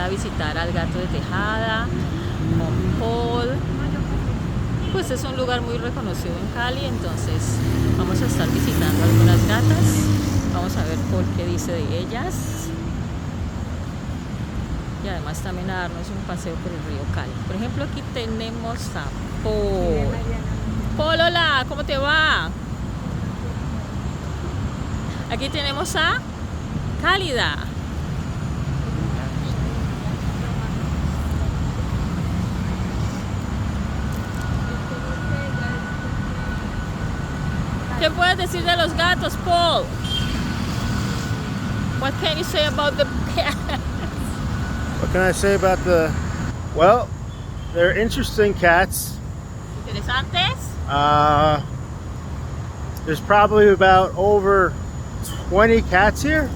a visitar al gato de tejada con Paul. Pues es un lugar muy reconocido en Cali, entonces vamos a estar visitando algunas gatas. Vamos a ver Paul qué dice de ellas. Y además también a darnos un paseo por el río Cali. Por ejemplo, aquí tenemos a Paul. Paul, hola, ¿cómo te va? Aquí tenemos a Cálida. ¿Qué puedes decir de los gatos, Paul? What can you say about the cats? What can I say about the... Well, they're interesting cats. Interesantes. There's probably about over 20 cats here.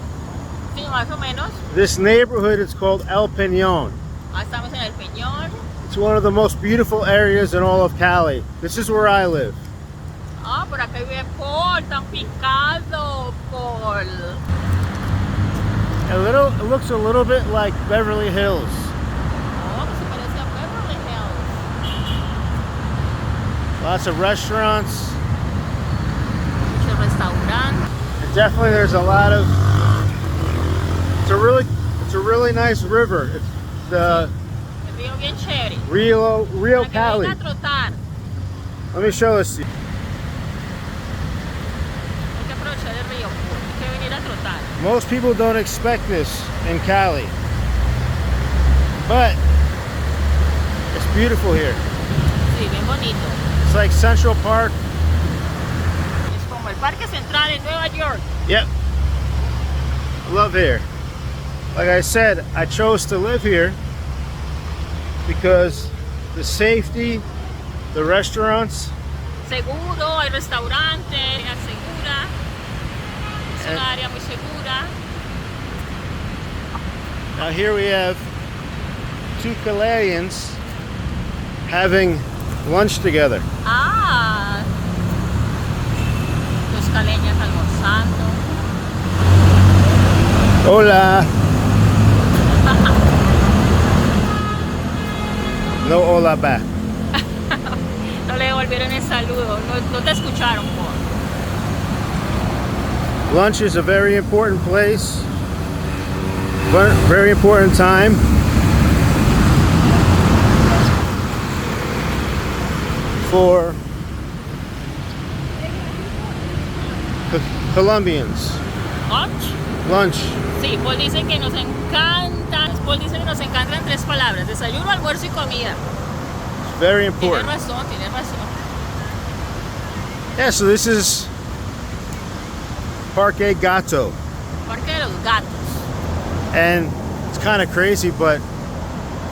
Sí, más o menos. This neighborhood is called El Peñón. Estamos en El Peñón. It's one of the most beautiful areas in all of Cali. This is where I live. Ah, por acá vive Paul, tan picado, Paul. It looks a little bit like Beverly Hills. Oh, se parece a Beverly Hills. Lots of restaurants. Muchos restaurantes. And definitely there's a lot of... It's a really nice river. It's the El río bien chévere. Rio Para que Cali. venga a trotar. Let me show this to you. Hay que aprovechar el río, Paul. Hay que venir a trotar. Most people don't expect this in Cali, but it's beautiful here. Sí, bien bonito. It's like Central Park. Es como el Parque Central en Nueva York. Yep. I love here. Like I said, I chose to live here because the safety, the restaurants, Seguro, hay restaurante, es segura. Es una área muy segura. now here we have two Caladians having lunch together. Ah, los caleños almorzando. Hola. No hola back. No le devolvieron el saludo, no te escucharon, Paul. Lunch is a very important place, very important time. For Colombians. ¿Lunch? Lunch. Sí, Paul dice que nos encanta. Paul dice que nos encantan tres palabras: desayuno, almuerzo y comida. Very Tienes important. razón, tienes razón. Yeah, so this is Parque Gato. Parque de los Gatos. And it's kind of crazy, but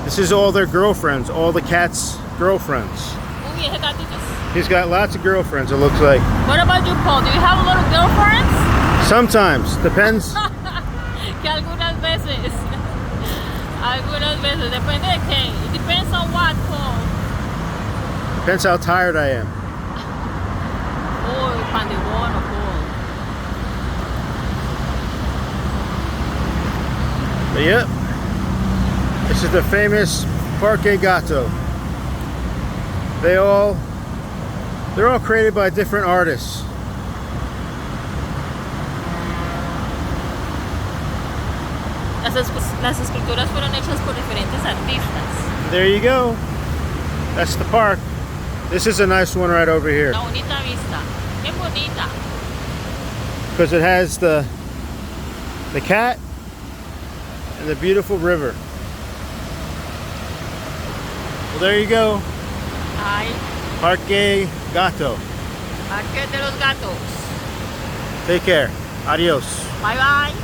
this is all their girlfriends, all the cats' girlfriends. Uy, ese gatito. He's got lots of girlfriends, it looks like. What about you, Paul? Do you have a lot of girlfriends? Sometimes, depends. Que algunas veces. Algunas veces, depende de qué. It depends on what, Paul. Depends how tired I am. Uy, pan de bono, Paul. But yep, this is the famous Parque Gato. They're all created by different artists. Las esculturas fueron hechas por diferentes artistas. There you go. That's the park. This is a nice one right over here. Una bonita vista. Bien bonita. Because it has the cat and the beautiful river. Well, there you go. Ay, Parque Gato. Parque de los Gatos. Take care. Adios. Bye bye.